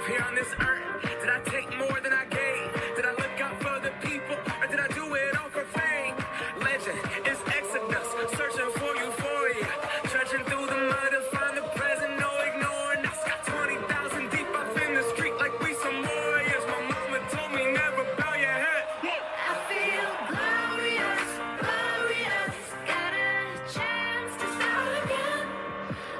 here on this earth? Did I take more than I gave? Did I look out for the people, or did I do it all for fame? Legend is Exodus, searching for euphoria, trudging through the mud to find the present, no ignoring us. 20,000 deep up in the street like we some warriors. My mama told me never bow your head. I feel glorious, glorious. Got a chance to start again.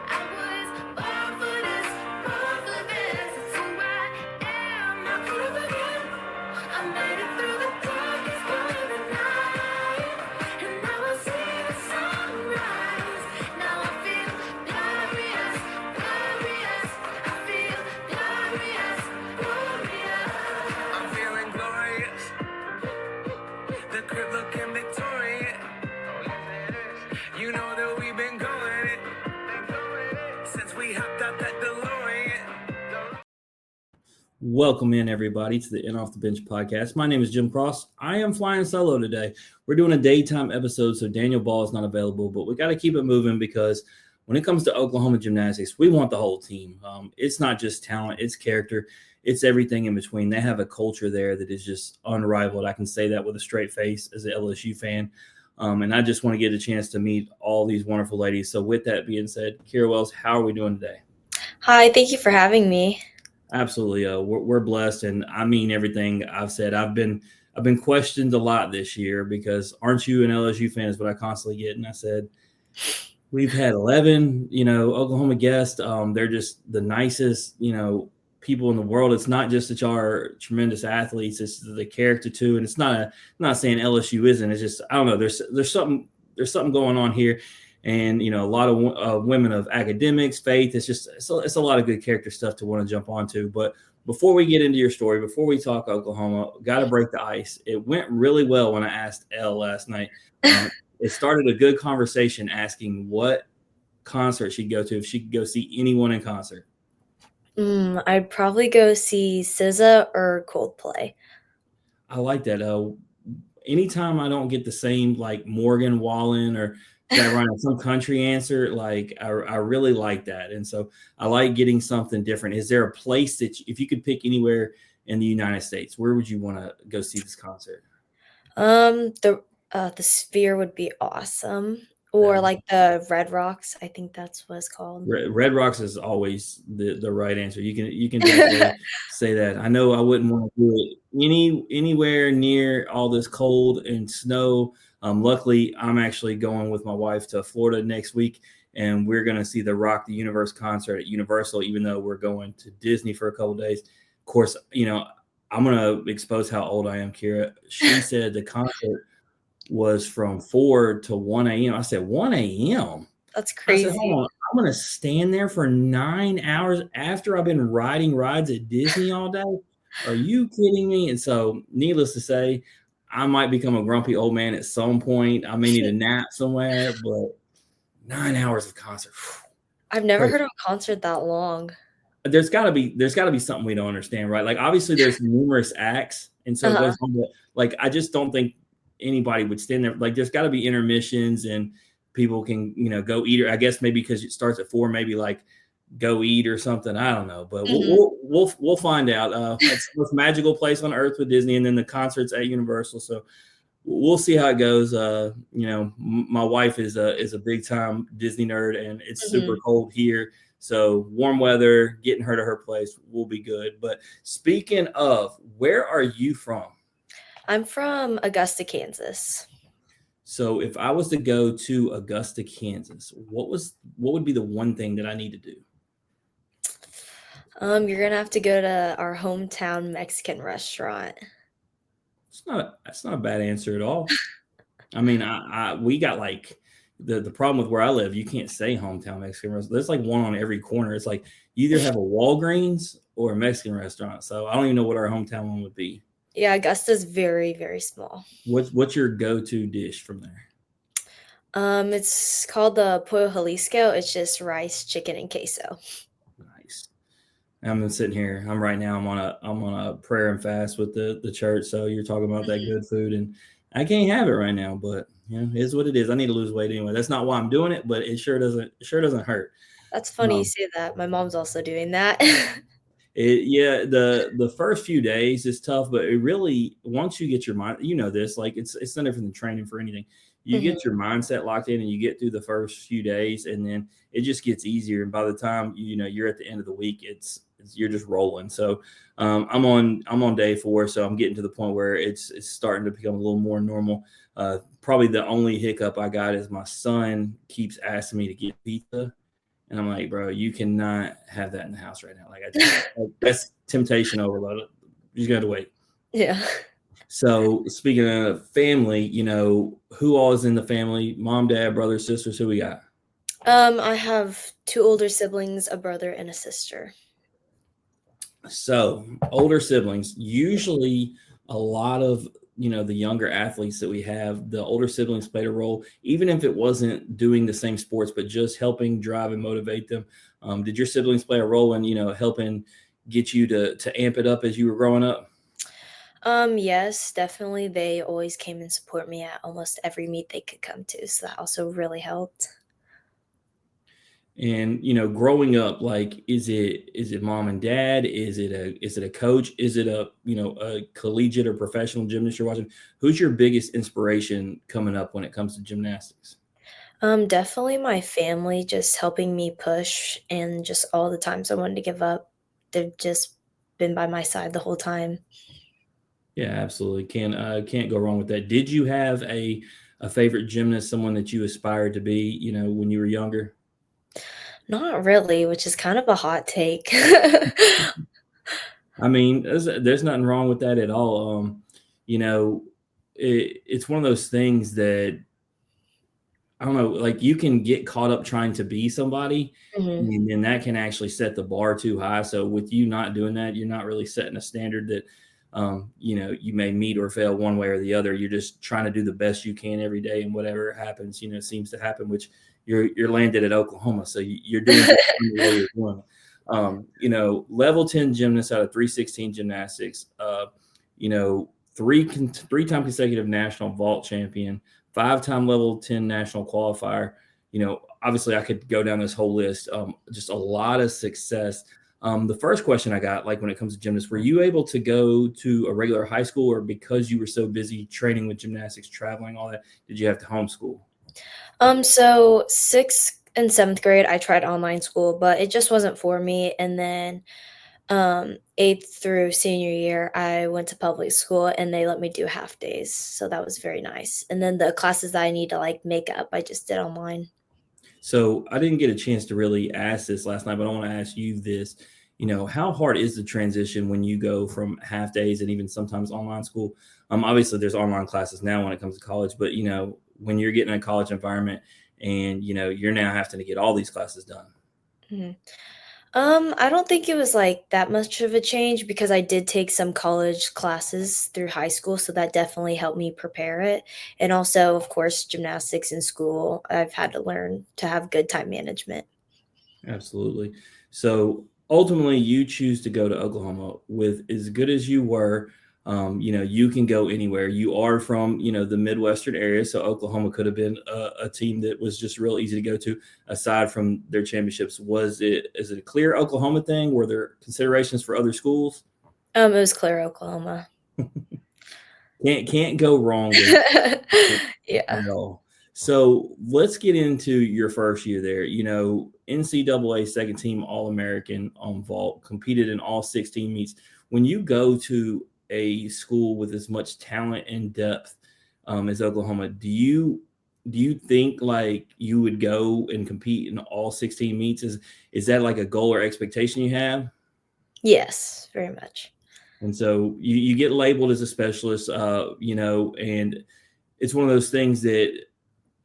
I was born for this, born for this. It's who I am, not could have again. I made it through the darkest part of the night, and now I see the sunrise. Now I feel glorious, glorious. I feel glorious, glorious. I'm feeling glorious. The crib looking victorious. You know that we've been going it since we hopped out that DeLorean. Welcome in, everybody, to the In Off the Bench podcast. My name is Jim Cross. I am flying solo today. We're doing a daytime episode, so Daniel Ball is not available, but we got to keep it moving because when it comes to Oklahoma Gymnastics, we want the whole team. It's not just talent, it's character, it's everything in between. They have a culture there that is just unrivaled. I can say that with a straight face as an LSU fan. And I just want to get a chance to meet all these wonderful ladies. So with that being said, Keira Wells, how are we doing today? Hi, thank you for having me. Absolutely. We're blessed. And I mean everything I've said. I've been questioned a lot this year because aren't you an LSU fan is what I constantly get. And I said, we've had 11, Oklahoma guests. They're just the nicest, people in the world. It's not just that y'all are tremendous athletes. It's the character too. And it's I'm not saying LSU isn't. It's just, I don't know. There's something going on here. And, a lot of women of academics, faith, it's a lot of good character stuff to want to jump onto. But before we get into your story, before we talk Oklahoma, got to break the ice. It went really well when I asked Elle last night. It started a good conversation asking what concert she'd go to if she could go see anyone in concert. I'd probably go see SZA or Coldplay. I like that. Anytime I don't get the same like Morgan Wallen or that run some country answer, like I really like that. And so I like getting something different. Is there a place that if you could pick anywhere in the United States, where would you want to go see this concert? The Sphere would be awesome. Or like the Red Rocks. I think that's what it's called. Red Rocks is always the right answer. You can definitely say that. I know I wouldn't want to do it anywhere near all this cold and snow. Luckily, I'm actually going with my wife to Florida next week, and we're going to see the Rock the Universe concert at Universal, even though we're going to Disney for a couple of days. Of course, I'm going to expose how old I am, Keira. She said the concert was from 4 to 1 a.m. I said, 1 a.m.? That's crazy. I said, hold on, I'm going to stand there for 9 hours after I've been riding rides at Disney all day? Are you kidding me? And so, needless to say, I might become a grumpy old man at some point. I may need a nap somewhere, but 9 hours of concert. I've never heard of a concert that long. There's got to be something we don't understand, right? Like obviously there's numerous acts, and so it goes on, but like I just don't think anybody would stand there. Like there's got to be intermissions and people can go eat, or I guess maybe because it starts at 4, maybe like go eat or something. I don't know, but we'll find out. It's the most magical place on earth with Disney, and then the concerts at Universal. So we'll see how it goes. My wife is a big time Disney nerd, and it's super cold here. So warm weather, getting her to her place will be good. But speaking of, where are you from? I'm from Augusta, Kansas. So if I was to go to Augusta, Kansas, what would be the one thing that I need to do? You're gonna have to go to our hometown Mexican restaurant. That's not a bad answer at all. I mean, we got like the problem with where I live, you can't say hometown Mexican restaurant. There's like one on every corner. It's like you either have a Walgreens or a Mexican restaurant. So I don't even know what our hometown one would be. Yeah, Augusta's very, very small. What's your go-to dish from there? It's called the Pollo Jalisco. It's just rice, chicken, and queso. Nice. I'm sitting here. I'm on a prayer and fast with the church. So you're talking about that good food, and I can't have it right now. But it is what it is. I need to lose weight anyway. That's not why I'm doing it, but it sure doesn't hurt. That's funny you say that. My mom's also doing that. Yeah, the first few days is tough, but it really once you get your mind, you know this, like it's no different than training for anything. You Mhm. get your mindset locked in, and you get through the first few days, and then it just gets easier. And by the time you know you're at the end of the week, you're just rolling. So I'm on day 4, so I'm getting to the point where it's starting to become a little more normal. Probably the only hiccup I got is my son keeps asking me to get pizza. And I'm like, bro, you cannot have that in the house right now. That's temptation overload. You just got to wait. Yeah. So speaking of family, who all is in the family? Mom, dad, brothers, sisters. Who we got? I have 2 older siblings, a brother and a sister. So older siblings. Usually, a lot of the younger athletes that we have, the older siblings played a role, even if it wasn't doing the same sports, but just helping drive and motivate them. Did your siblings play a role in helping get you to amp it up as you were growing up? Yes, definitely. They always came and support me at almost every meet they could come to, so that also really helped. And growing up, like, is it mom and dad? Is it a coach? Is it a collegiate or professional gymnast you're watching? Who's your biggest inspiration coming up when it comes to gymnastics? Definitely my family just helping me push and just all the times I wanted to give up. They've just been by my side the whole time. Yeah, absolutely. Can't go wrong with that. Did you have a favorite gymnast, someone that you aspired to be, when you were younger? Not really, which is kind of a hot take. I mean, there's nothing wrong with that at all. You know, it's one of those things that I don't know, like you can get caught up trying to be somebody, Mhm. and then that can actually set the bar too high. So with you not doing that, you're not really setting a standard that you may meet or fail one way or the other. You're just trying to do the best you can every day, and whatever happens, seems to happen. Which you're landed at Oklahoma, so you're doing just fine the way you're doing. Level 10 gymnast out of 316 gymnastics. Three-time consecutive national vault champion, 5-time level 10 national qualifier. Obviously I could go down this whole list. Just a lot of success. The first question I got, like when it comes to gymnasts, were you able to go to a regular high school, or because you were so busy training with gymnastics, traveling, all that, did you have to homeschool? So 6th and 7th grade, I tried online school, but it just wasn't for me. And then 8th through senior year, I went to public school and they let me do half days. So that was very nice. And then the classes that I need to like make up, I just did online. So I didn't get a chance to really ask this last night, but I want to ask you this. How hard is the transition when you go from half days and even sometimes online school? Obviously there's online classes now when it comes to college, but when you're getting a college environment and you're now having to get all these classes done. Mhm. I don't think it was like that much of a change because I did take some college classes through high school, so that definitely helped me prepare it. And also, of course, gymnastics in school, I've had to learn to have good time management. Absolutely. So ultimately, you choose to go to Oklahoma with as good as you were. You can go anywhere. You are from, the Midwestern area. So Oklahoma could have been a team that was just real easy to go to aside from their championships. Is it a clear Oklahoma thing? Were there considerations for other schools? It was Clear, Oklahoma. Can't go wrong with Yeah. at all. So let's get into your first year there. NCAA second team All American on vault, competed in all 16 meets. When you go to a school with as much talent and depth as Oklahoma, do you think like you would go and compete in all 16 meets? Is that like a goal or expectation you have? Yes, very much. And so you get labeled as a specialist, and it's one of those things that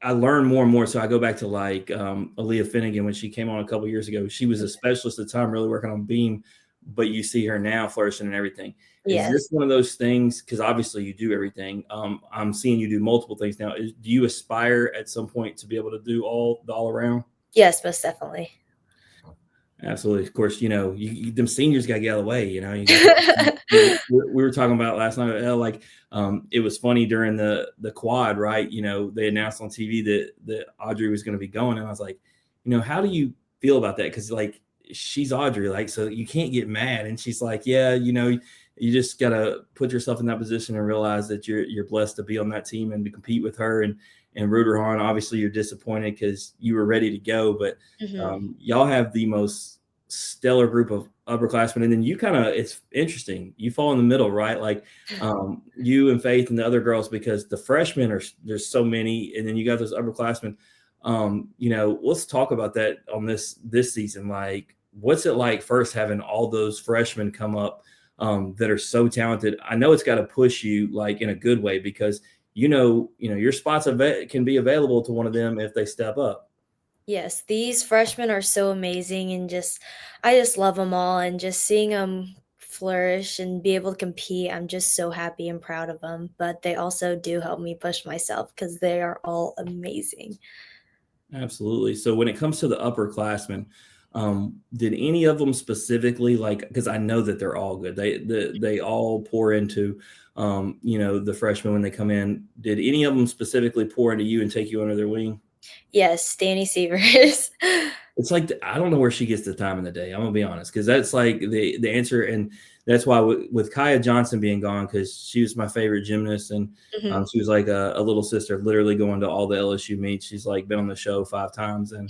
I learned more and more. So I go back to like Aaliyah Finnegan when she came on a couple years ago. She was a specialist at the time, really working on beam, but you see her now flourishing and everything. Is Yes. this one of those things? Because obviously you do everything. I'm seeing you do multiple things now. Do you aspire at some point to be able to do all around? Yes, most definitely. Absolutely. Of course, them seniors got to get out of the way. You got. We were talking about last night. Like, it was funny during the quad, right? They announced on TV that Audrey was going to be going, and I was like, how do you feel about that? Because like she's Audrey, like, so you can't get mad. And she's like, yeah, you just gotta put yourself in that position and realize that you're blessed to be on that team and to compete with her and root her on. Obviously, you're disappointed because you were ready to go, but y'all have the most stellar group of upperclassmen. And then you it's interesting. You fall in the middle, right? Like you and Faith and the other girls, because the freshmen there's so many, and then you got those upperclassmen. Let's talk about that on this season. Like, what's it like first having all those freshmen come up that are so talented? I know it's got to push you like in a good way because your spots can be available to one of them if they step up. Yes, these freshmen are so amazing, and I just love them all, and just seeing them flourish and be able to compete, I'm just so happy and proud of them. But they also do help me push myself because they are all amazing. Absolutely. So when it comes to the upperclassmen, did any of them specifically, like, because I know that they're all good. They all pour into, the freshmen when they come in. Did any of them specifically pour into you and take you under their wing? Yes, Danny Severs. It's like I don't know where she gets the time in the day. I'm gonna be honest, because that's like the answer, and that's why with Kaya Johnson being gone, because she was my favorite gymnast, and she was like a little sister, literally going to all the LSU meets. She's like been on the show 5 times, and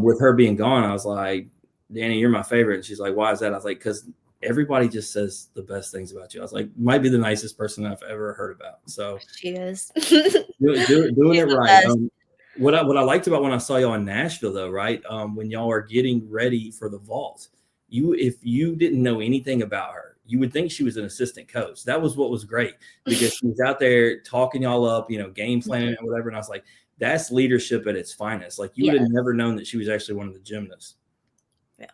with her being gone, I was like, Danny, you're my favorite. And she's like, why is that? I was like, because everybody just says the best things about you. I was like, might be the nicest person I've ever heard about. So She is. doing She's it the right. best. What I liked about when I saw y'all in Nashville, though, right? When y'all are getting ready for the vault, if you didn't know anything about her, you would think she was an assistant coach. That was what was great, because she was out there talking y'all up, game planning and whatever. And I was like, that's leadership at its finest. Like, you would have never known that she was actually one of the gymnasts. Yeah.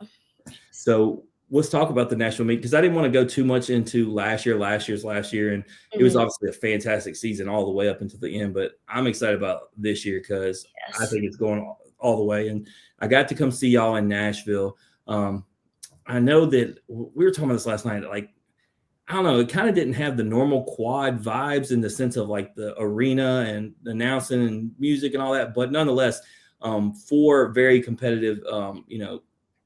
So let's talk about the national meet, because I didn't want to go too much into last year, and it was obviously a fantastic season all the way up until the end. But I'm excited about this year because I think it's going all the way. And I got to come see y'all in Nashville. I know that we were talking about this last night. Like, I don't know, it kind of didn't have the normal quad vibes in the sense of like the arena and announcing and music and all that. But nonetheless, 4 very competitive,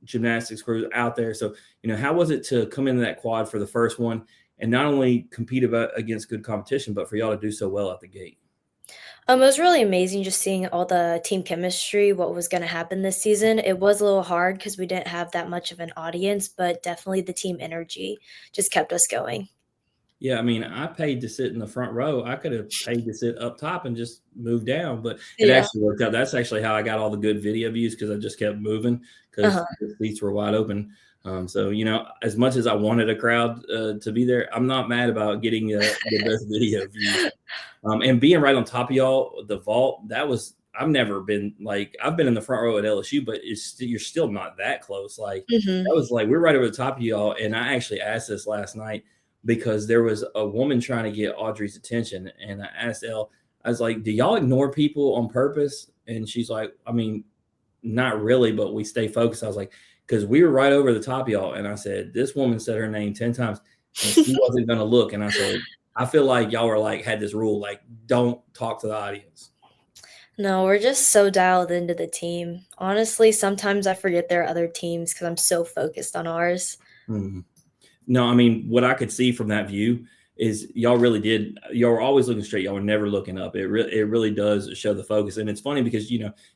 gymnastics crews out there. So, how was it to come into that quad for the first one and not only compete against good competition, but for y'all to do so well at the gate? It was really amazing just seeing all the team chemistry, what was going to happen this season. It was a little hard because we didn't have that much of an audience, but definitely the team energy just kept us going. Yeah, I mean, I paid to sit in the front row. I could have paid to sit up top and just move down, but it actually worked out. That's actually how I got all the good video views, because I just kept moving because the seats were wide open. So, as much as I wanted a crowd to be there, I'm not mad about getting the best video views. And being right on top of y'all, the vault, I've never been like, I've been in the front row at LSU, but you're still not that close. Like, that was like, we're right over the top of y'all. And I actually asked this last night, because there was a woman trying to get Audrey's attention. And I asked Elle, I was like, do y'all ignore people on purpose? And she's like, I mean, not really, but we stay focused. I was like, because we were right over the top of y'all. And I said, this woman said her name 10 times and she wasn't going to look. And I said, I feel like y'all were like, had this rule, like, don't talk to the audience. No, we're just so dialed into the team. Honestly, sometimes I forget there are other teams because I'm so focused on ours. No, I mean, what I could see from that view is y'all were always looking straight. Y'all were never looking up. It really does show the focus. And it's funny because,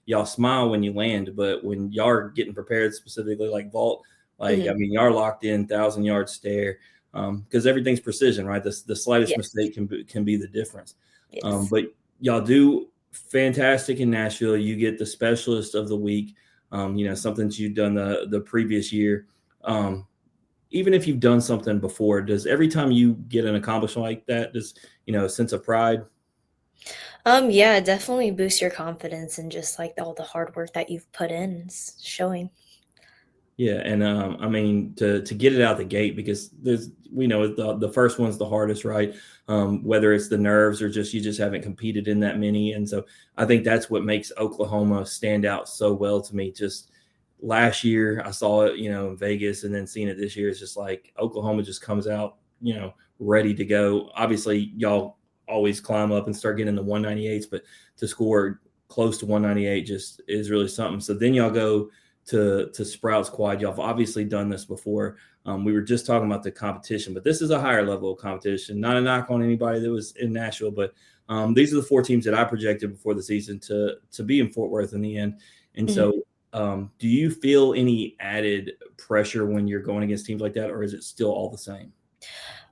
y'all smile when you land, but when y'all are getting prepared, specifically like vault, like, I mean, y'all are locked in 1,000-yard stare, because everything's precision, right? The slightest mistake can be the difference. Yes. But y'all do fantastic in Nashville. You get the specialist of the week, something that you've done the previous year. Even if you've done something before, does every time you get an accomplishment like that, does, a sense of pride? Yeah, definitely boost your confidence, and just like all the hard work that you've put in is showing. Yeah. And I mean, to get it out the gate, because we know the first one's the hardest, right? Whether it's the nerves or you just haven't competed in that many. And so I think that's what makes Oklahoma stand out so well to me. Just last year I saw it, in Vegas, and then seeing it this year, it's just like Oklahoma just comes out, ready to go. Obviously, y'all always climb up and start getting the 198s, but to score close to 198 just is really something. So then y'all go to Sprout's quad. Y'all have obviously done this before. We were just talking about the competition, but this is a higher level of competition. Not a knock on anybody that was in Nashville, but these are the 4 teams that I projected before the season to be in Fort Worth in the end. And so do you feel any added pressure when you're going against teams like that, or is it still all the same?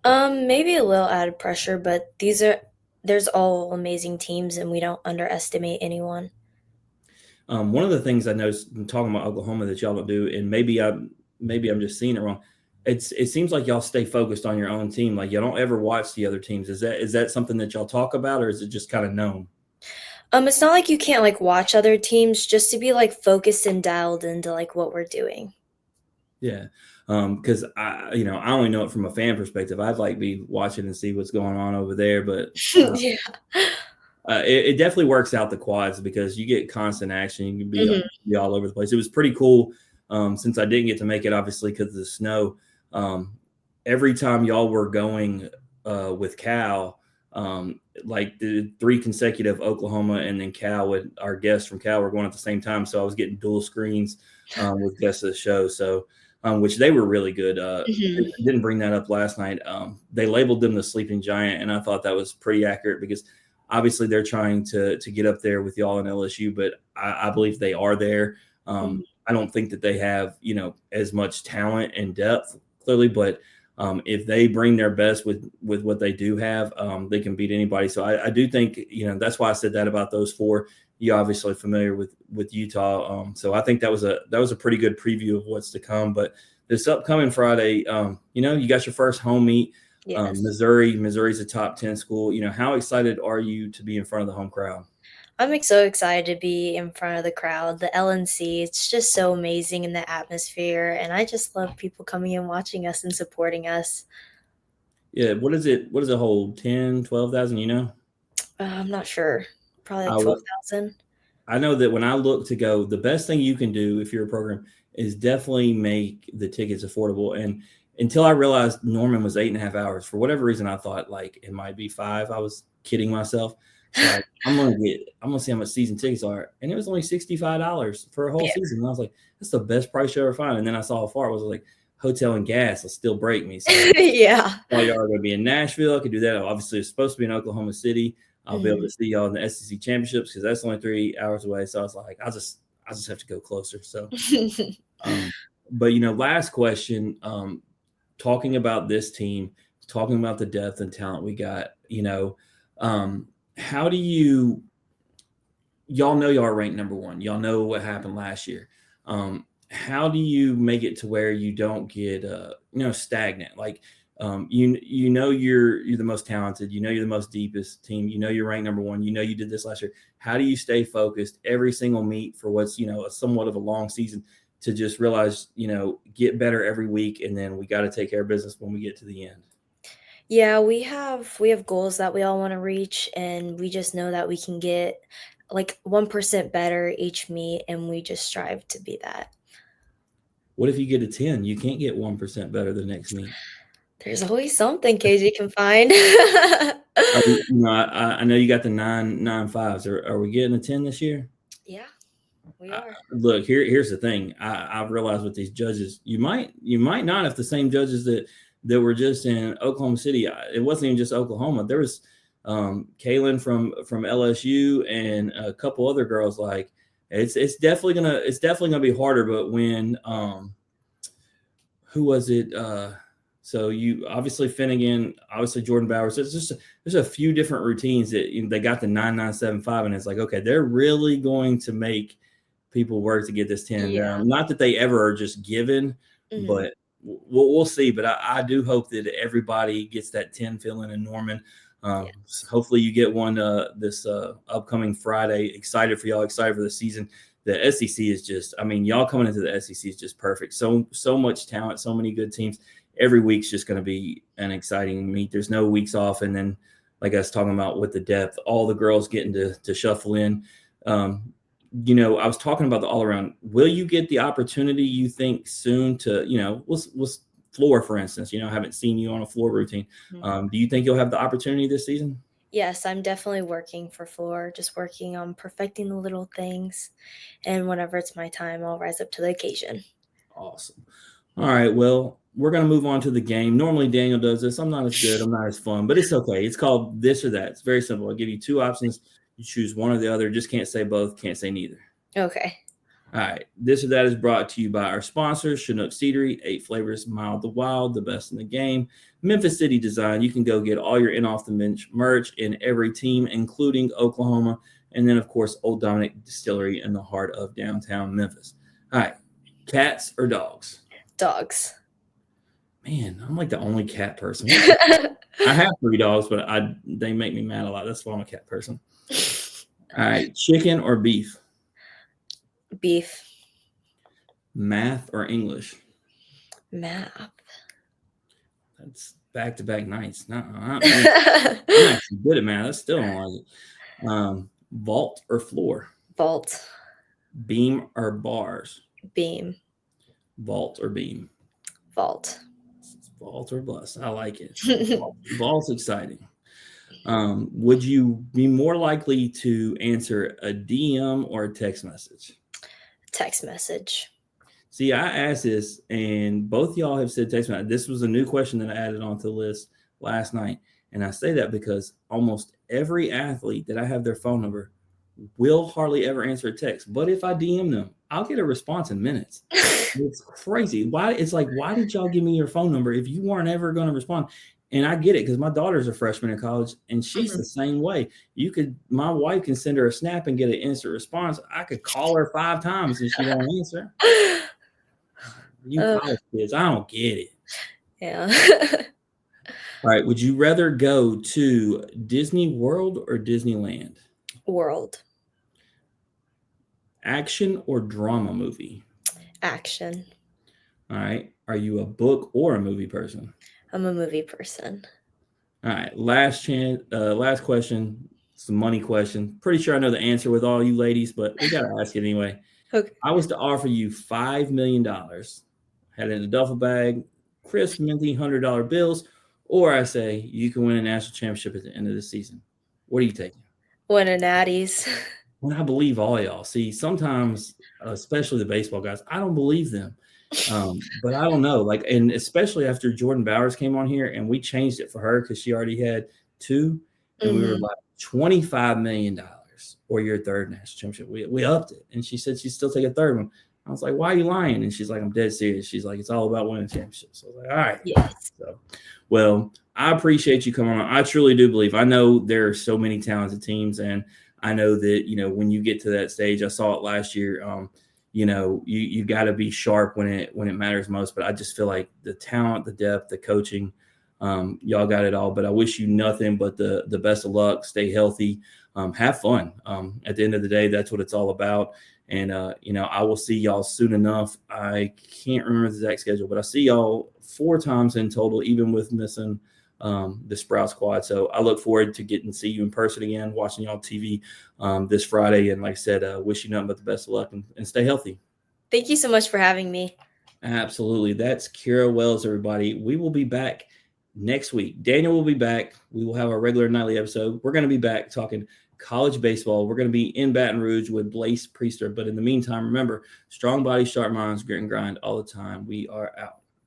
Maybe a little added pressure, but there's all amazing teams, and we don't underestimate anyone. One of the things I noticed in talking about Oklahoma that y'all don't do, and maybe I'm just seeing it wrong. It seems like y'all stay focused on your own team. Like, y'all don't ever watch the other teams. Is that something that y'all talk about, or is it just kind of known? It's not like you can't like watch other teams, just to be like focused and dialed into like what we're doing. Yeah. Because I only know it from a fan perspective. I'd like be watching and see what's going on over there, but Yeah. it definitely works out the quads because you get constant action. You can be all over the place. It was pretty cool. Since I didn't get to make it, obviously, because of the snow. Every time y'all were going with Cal, like the 3 consecutive Oklahoma and then Cal, with our guests from Cal were going at the same time. So I was getting dual screens with guests of the show. So which they were really good. Didn't bring that up last night. They labeled them the sleeping giant, and I thought that was pretty accurate because obviously they're trying to get up there with y'all in LSU, but I believe they are there. I don't think that they have, as much talent and depth clearly, but if they bring their best with what they do have, they can beat anybody. So I do think, that's why I said that about those 4. You're obviously familiar with Utah. So I think that was a pretty good preview of what's to come. But this upcoming Friday, you got your first home meet. Yes. Missouri's a top 10 school. How excited are you to be in front of the home crowd? I'm so excited to be in front of the crowd. The LNC, it's just so amazing in the atmosphere, and I just love people coming and watching us and supporting us. Yeah, what does it hold? 10, 12,000, I'm not sure. Probably like 12,000. I know that when I look to go, the best thing you can do if you're a program is definitely make the tickets affordable. And until I realized Norman was 8.5 hours, for whatever reason, I thought like it might be 5. I was kidding myself. So like, I'm gonna see how much season tickets are, and it was only $65 for a whole season. And I was like, that's the best price you ever find. And then I saw how far it was. Like, hotel and gas will still break me. So Yeah. all y'all are gonna be in Nashville. I could do that. Obviously, it's supposed to be in Oklahoma City. I'll be able to see y'all in the SEC championships because that's only 3 hours away. So I was like, I just have to go closer. So, but last question. Talking about this team, talking about the depth and talent we got. How do y'all know y'all are ranked number 1? Y'all know what happened last year. How do you make it to where you don't get stagnant? Like you're the most talented, you're the most deepest team, you're ranked number 1, you did this last year. How do you stay focused every single meet for what's a somewhat of a long season to just realize get better every week, and then we got to take care of business when we get to the end? Yeah, we have goals that we all want to reach, and we just know that we can get like 1% better each meet, and we just strive to be that. What if you get a 10? You can't get 1% better the next meet. There's always something KG can find. I know you got the 9.95s. Are we getting a 10 this year? Yeah, we are. Look, here's the thing. I've realized with these judges, you might not have the same judges that were just in Oklahoma City. It wasn't even just Oklahoma. There was Kaylin from LSU and a couple other girls. Like it's definitely gonna be harder. But when who was it? So you obviously Finnegan, obviously Jordan Bowers. There's a few different routines that they got the 9.975, and it's like, okay, they're really going to make people work to get this 10. Yeah. Not that they ever are just given, but we'll see. But I do hope that everybody gets that 10 feeling in Norman. Yes. Hopefully you get one this upcoming Friday. Excited for y'all. Excited for the season. The SEC is just, y'all coming into the SEC is just perfect. So much talent, so many good teams. Every week's just going to be an exciting meet. There's no weeks off. And then, like I was talking about with the depth, all the girls getting to shuffle in. I was talking about the all around. Will you get the opportunity, you think, soon to, let's floor, for instance, I haven't seen you on a floor routine. Do you think you'll have the opportunity this season? Yes, I'm definitely working for 4, just working on perfecting the little things. And whenever it's my time, I'll rise up to the occasion. Awesome. All right. Well, we're going to move on to the game. Normally, Daniel does this. I'm not as good. I'm not as fun, but it's okay. It's called this or that. It's very simple. I'll give you 2 options. You choose one or the other. Just can't say both. Can't say neither. Okay. All right. This or that is brought to you by our sponsors, Chinook Seedery, 8 flavors, Mild the Wild, the best in the game. Memphis City Design. You can go get all your in off the bench merch in every team, including Oklahoma. And then, of course, Old Dominic Distillery in the heart of downtown Memphis. All right. Cats or dogs? Dogs. Man, I'm like the only cat person. I have 3 dogs, but they make me mad a lot. That's why I'm a cat person. All right. Chicken or beef? Beef. Math or English? Math. That's back-to-back nights. No, I'm actually good at math. I still don't like it. Vault or floor? Vault. Beam or bars? Beam. Vault or beam? Vault. Vault or bus? I like it. Vault's exciting. Would you be more likely to answer a DM or a text message? Text message. See, I asked this, and both y'all have said text message. This was a new question that I added onto the list last night, and I say that because almost every athlete that I have their phone number will hardly ever answer a text. But if I DM them, I'll get a response in minutes. It's crazy. Why? It's like, why did y'all give me your phone number if you weren't ever going to respond? And I get it because my daughter's a freshman in college, and she's the same way. My wife can send her a snap and get an instant response. I could call her 5 times and she don't answer. You college kids, I don't get it. Yeah. All right. Would you rather go to Disney World or Disneyland? World. Action or drama movie? Action. All right. Are you a book or a movie person? I'm a movie person. All right. Last question. It's a money question. Pretty sure I know the answer with all you ladies, but we got to ask it anyway. Okay. I was to offer you $5 million, had it in a duffel bag, crisp, minty $100 bills, or I say you can win a national championship at the end of the season. What are you taking? Win a Natties. Well, I believe all y'all. See, sometimes, especially the baseball guys, I don't believe them. But I don't know. Like, and especially after Jordan Bowers came on here and we changed it for her because she already had 2, and we were like $25 million or your 3rd national championship. We upped it, and she said she'd still take a 3rd one. I was like, why are you lying? And she's like, I'm dead serious. She's like, it's all about winning championships. So I was like, all right. Yes. So, well, I appreciate you coming on. I truly do believe. I know there are so many talented teams, and I know that, when you get to that stage, I saw it last year. You got to be sharp when it matters most. But I just feel like the talent, the depth, the coaching, y'all got it all. But I wish you nothing but the best of luck. Stay healthy. Have fun. At the end of the day, that's what it's all about. And, I will see y'all soon enough. I can't remember the exact schedule, but I see y'all 4 times in total, even with missing the Sprout Squad. So I look forward to getting to see you in person again, watching y'all TV this Friday. And like I said, wish you nothing but the best of luck and stay healthy. Thank you so much for having me. Absolutely. That's Keira Wells, everybody. We will be back next week. Daniel will be back. We will have our regular nightly episode. We're going to be back talking college baseball. We're going to be in Baton Rouge with Blaze Priester. But in the meantime, remember, strong body, sharp minds, grit and grind all the time. We are out.